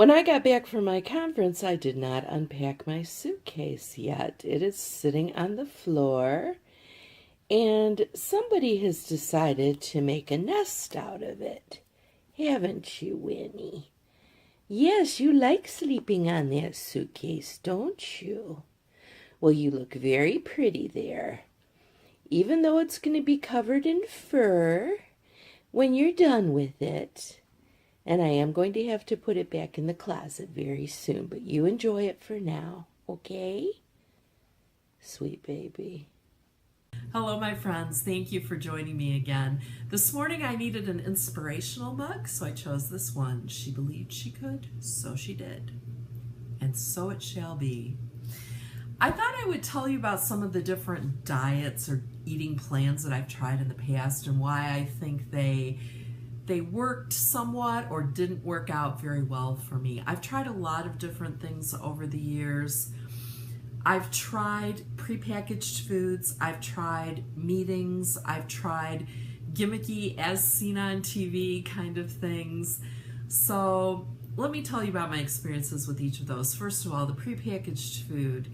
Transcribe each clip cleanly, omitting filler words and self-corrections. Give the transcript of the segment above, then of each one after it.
When I got back from my conference, I did not unpack my suitcase yet. It is sitting on the floor, and somebody has decided to make a nest out of it. Haven't you, Winnie? Yes, you like sleeping on that suitcase, don't you? Well, you look very pretty there. Even though it's going to be covered in fur when you're done with it. And I am going to have to put it back in the closet very soon, but you enjoy it for now, okay? Sweet baby. Hello, my friends. Thank you for joining me again. This morning I needed an inspirational mug, so I chose this one. She believed she could, so she did. And so it shall be. I thought I would tell you about some of the different diets or eating plans that I've tried in the past and why I think they worked somewhat or didn't work out very well for me. I've tried a lot of different things over the years. I've tried prepackaged foods, I've tried meetings, I've tried gimmicky as seen on TV kind of things. So let me tell you about my experiences with each of those. First of all, the prepackaged food.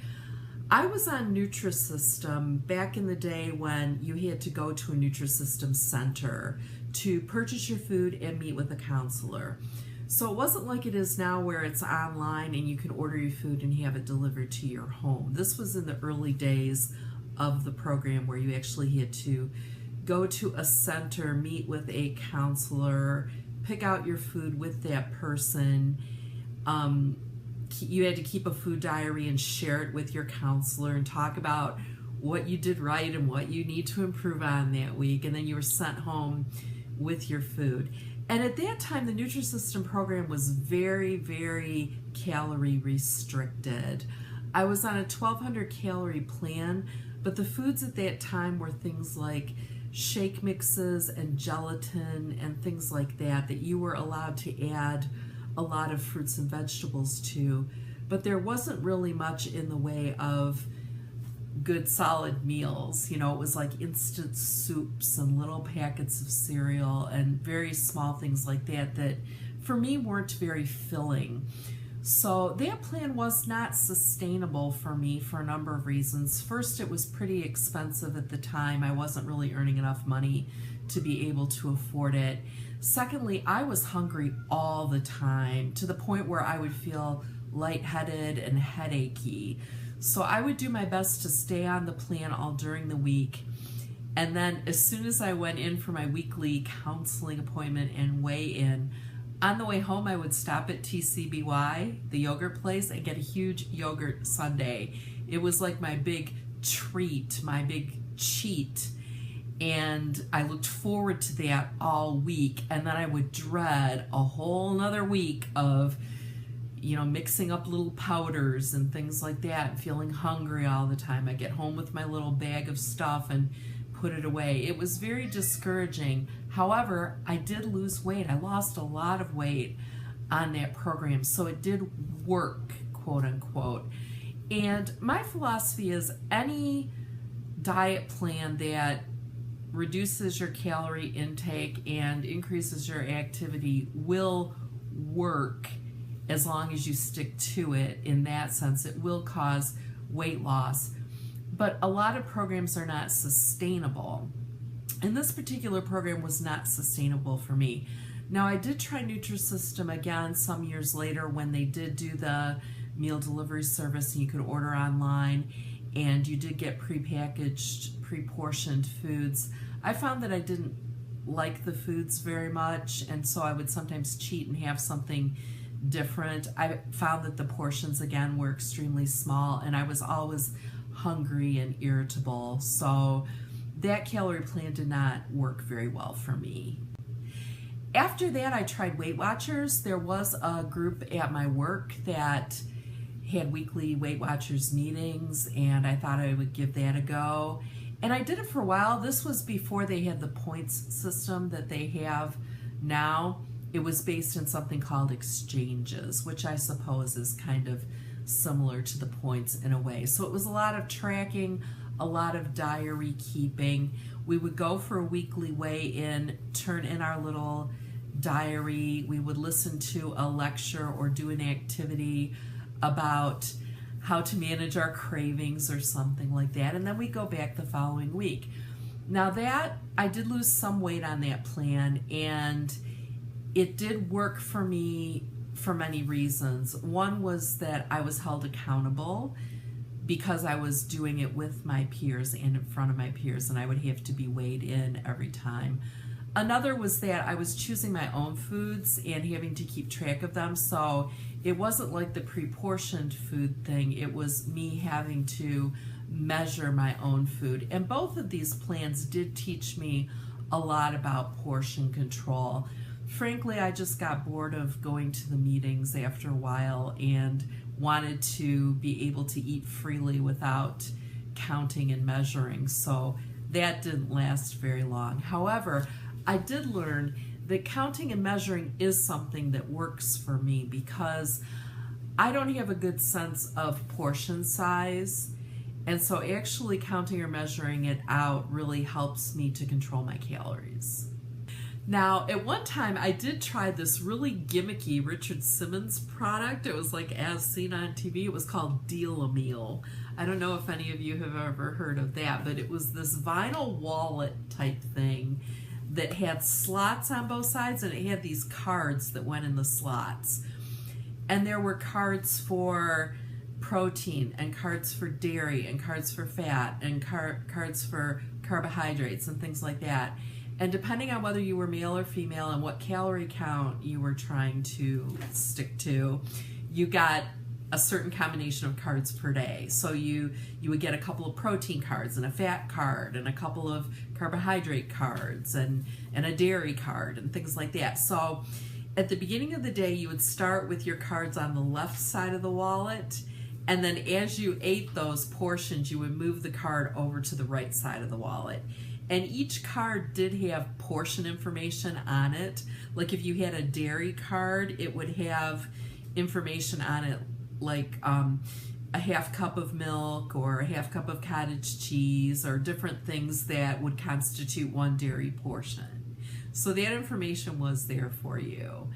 I was on Nutrisystem back in the day when you had to go to a Nutrisystem center to purchase your food and meet with a counselor. So it wasn't like it is now where it's online and you can order your food and have it delivered to your home. This was in the early days of the program where you actually had to go to a center, meet with a counselor, pick out your food with that person. You had to keep a food diary and share it with your counselor and talk about what you did right and what you need to improve on that week. And then you were sent home with your food. And at that time, the Nutrisystem program was very, very calorie restricted. I was on a 1,200 calorie plan, but the foods at that time were things like shake mixes and gelatin and things like that you were allowed to add a lot of fruits and vegetables to, but there wasn't really much in the way of good solid meals. You know, it was like instant soups and little packets of cereal and very small things like that for me weren't very filling. So that plan was not sustainable for me for a number of reasons. First, it was pretty expensive at the time. I wasn't really earning enough money to be able to afford it. Secondly, I was hungry all the time to the point where I would feel lightheaded and headachy. So I would do my best to stay on the plan all during the week. And then as soon as I went in for my weekly counseling appointment and weigh-in, on the way home I would stop at TCBY, the yogurt place, and get a huge yogurt sundae. It was like my big treat, my big cheat. And I looked forward to that all week. And then I would dread a whole nother week of mixing up little powders and things like that and feeling hungry all the time. I get home with my little bag of stuff and put it away. It was very discouraging. However, I did lose weight. I lost a lot of weight on that program, so it did work, quote unquote. And my philosophy is any diet plan that reduces your calorie intake and increases your activity will work as long as you stick to it. In that sense, it will cause weight loss. But a lot of programs are not sustainable. And this particular program was not sustainable for me. Now, I did try Nutrisystem again some years later when they did do the meal delivery service and you could order online and you did get prepackaged, pre-portioned foods. I found that I didn't like the foods very much, and so I would sometimes cheat and have something different. I found that the portions again were extremely small and I was always hungry and irritable, so that calorie plan did not work very well for me. After that, I tried Weight Watchers. There was a group at my work that had weekly Weight Watchers meetings, and I thought I would give that a go. And I did it for a while. This was before they had the points system that they have now. It was based in something called exchanges, which I suppose is kind of similar to the points in a way. So it was a lot of tracking, a lot of diary keeping. We would go for a weekly weigh-in, turn in our little diary. We would listen to a lecture or do an activity about how to manage our cravings or something like that, and then we go back the following week. Now that, I did lose some weight on that plan, and it did work for me for many reasons. One was that I was held accountable because I was doing it with my peers and in front of my peers, and I would have to be weighed in every time. Another was that I was choosing my own foods and having to keep track of them, so it wasn't like the pre-portioned food thing. It was me having to measure my own food. And both of these plans did teach me a lot about portion control. Frankly, I just got bored of going to the meetings after a while and wanted to be able to eat freely without counting and measuring, so that didn't last very long. However, I did learn that counting and measuring is something that works for me because I don't have a good sense of portion size, and so actually counting or measuring it out really helps me to control my calories. Now, at one time, I did try this really gimmicky Richard Simmons product. It was like as seen on TV. It was called Deal-A-Meal. I don't know if any of you have ever heard of that, but it was this vinyl wallet type thing that had slots on both sides, and it had these cards that went in the slots. And there were cards for protein, and cards for dairy, and cards for fat, and cards for carbohydrates, and things like that. And depending on whether you were male or female and what calorie count you were trying to stick to, you got a certain combination of cards per day. So you would get a couple of protein cards and a fat card and a couple of carbohydrate cards and a dairy card and things like that. So at the beginning of the day, you would start with your cards on the left side of the wallet, and then as you ate those portions, you would move the card over to the right side of the wallet. And each card did have portion information on it. Like if you had a dairy card, it would have information on it like a half cup of milk or a half cup of cottage cheese or different things that would constitute one dairy portion. So that information was there for you.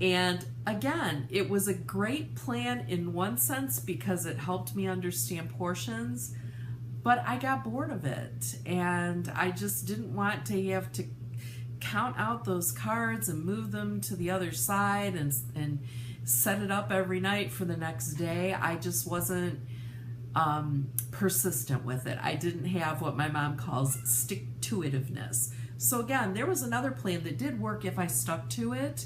And again, it was a great plan in one sense because it helped me understand portions, but I got bored of it and I just didn't want to have to count out those cards and move them to the other side and set it up every night for the next day. I just wasn't persistent with it. I didn't have what my mom calls stick-to-itiveness. So again, there was another plan that did work if I stuck to it,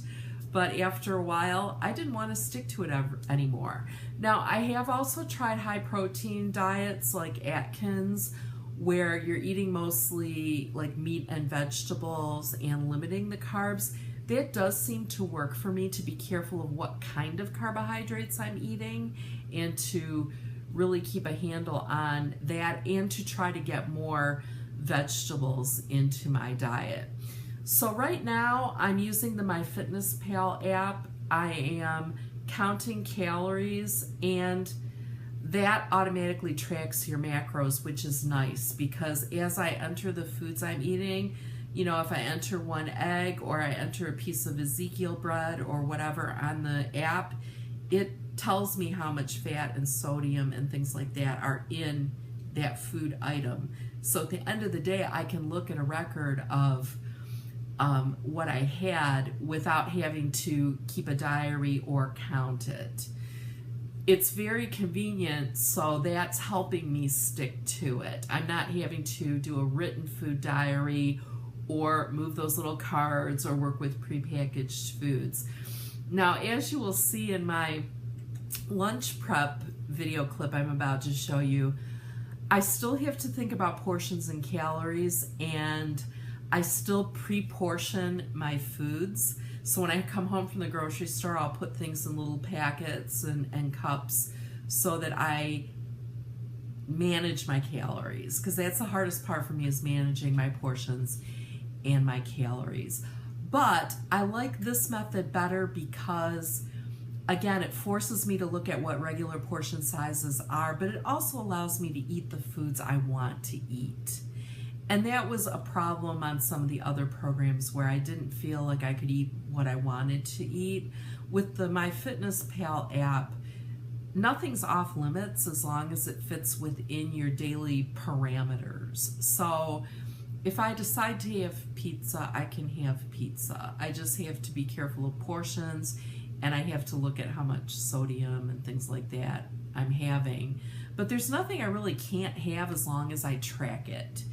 but after a while, I didn't want to stick to it anymore. Now, I have also tried high-protein diets like Atkins, where you're eating mostly like meat and vegetables and limiting the carbs. That does seem to work for me, to be careful of what kind of carbohydrates I'm eating and to really keep a handle on that and to try to get more vegetables into my diet. So right now I'm using the MyFitnessPal app. I am counting calories and that automatically tracks your macros, which is nice because as I enter the foods I'm eating, you know, if I enter one egg or I enter a piece of Ezekiel bread or whatever on the app, it tells me how much fat and sodium and things like that are in that food item. So at the end of the day, I can look at a record of what I had without having to keep a diary or count it. It's very convenient, so that's helping me stick to it. I'm not having to do a written food diary or move those little cards or work with prepackaged foods. Now, as you will see in my lunch prep video clip I'm about to show you, I still have to think about portions and calories, and I still pre-portion my foods. So when I come home from the grocery store, I'll put things in little packets and cups so that I manage my calories, because that's the hardest part for me, is managing my portions and my calories. But I like this method better because, again, it forces me to look at what regular portion sizes are, but it also allows me to eat the foods I want to eat. And that was a problem on some of the other programs where I didn't feel like I could eat what I wanted to eat. With the MyFitnessPal app, nothing's off limits as long as it fits within your daily parameters. So if I decide to have pizza, I can have pizza. I just have to be careful of portions, and I have to look at how much sodium and things like that I'm having. But there's nothing I really can't have as long as I track it,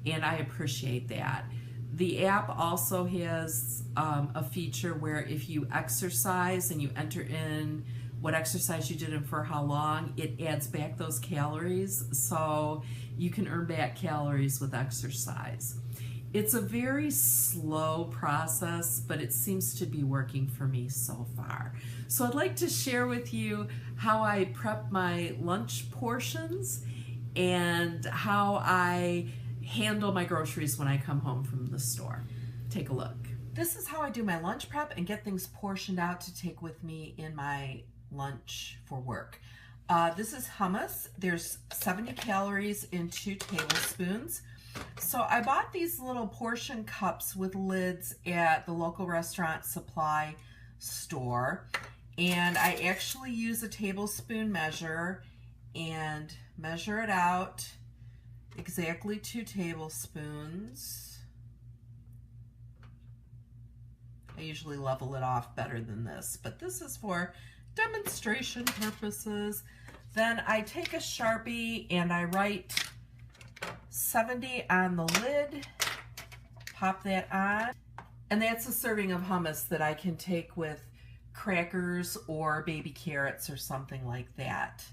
and I appreciate that. The app also has a feature where if you exercise and you enter in what exercise you did and for how long, it adds back those calories, so you can earn back calories with exercise. It's a very slow process, but it seems to be working for me so far. So I'd like to share with you how I prep my lunch portions and how I handle my groceries when I come home from the store. Take a look. This is how I do my lunch prep and get things portioned out to take with me in my lunch for work. This is hummus. There's 70 calories in 2 tablespoons. So I bought these little portion cups with lids at the local restaurant supply store, and I actually use a tablespoon measure and measure it out exactly 2 tablespoons. I usually level it off better than this, but this is for demonstration purposes. Then I take a Sharpie and I write 70 on the lid, pop that on, and that's a serving of hummus that I can take with crackers or baby carrots or something like that.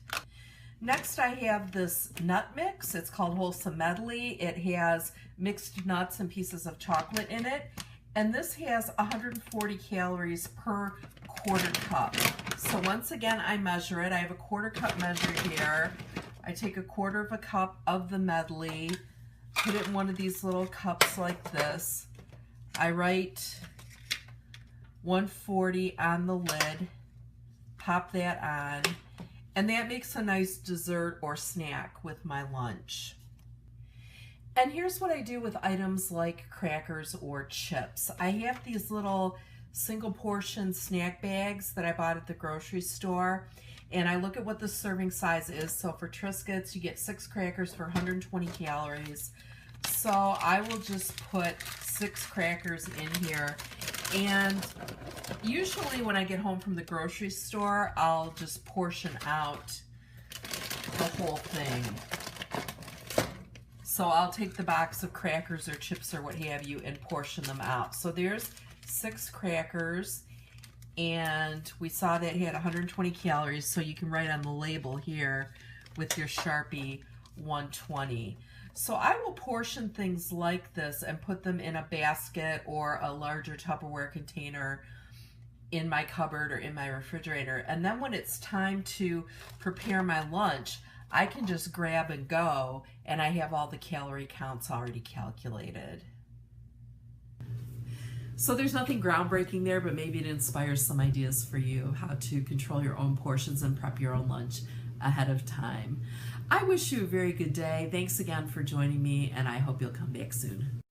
Next I have this nut mix. It's called Wholesome Medley. It has mixed nuts and pieces of chocolate in it, and this has 140 calories per quarter cup. So once again, I measure it. I have a quarter cup measure here. I take a quarter of a cup of the medley, put it in one of these little cups like this. I write 140 on the lid, pop that on, and that makes a nice dessert or snack with my lunch. And here's what I do with items like crackers or chips. I have these little single portion snack bags that I bought at the grocery store, and I look at what the serving size is. So for Triscuits, you get 6 crackers for 120 calories. So I will just put 6 crackers in here, and usually when I get home from the grocery store, I'll just portion out the whole thing. So I'll take the box of crackers or chips or what have you and portion them out. So there's 6 crackers, and we saw that it had 120 calories, so you can write on the label here with your Sharpie 120. So I will portion things like this and put them in a basket or a larger Tupperware container in my cupboard or in my refrigerator. And then when it's time to prepare my lunch, I can just grab and go, and I have all the calorie counts already calculated. So there's nothing groundbreaking there, but maybe it inspires some ideas for you how to control your own portions and prep your own lunch ahead of time. I wish you a very good day. Thanks again for joining me, and I hope you'll come back soon.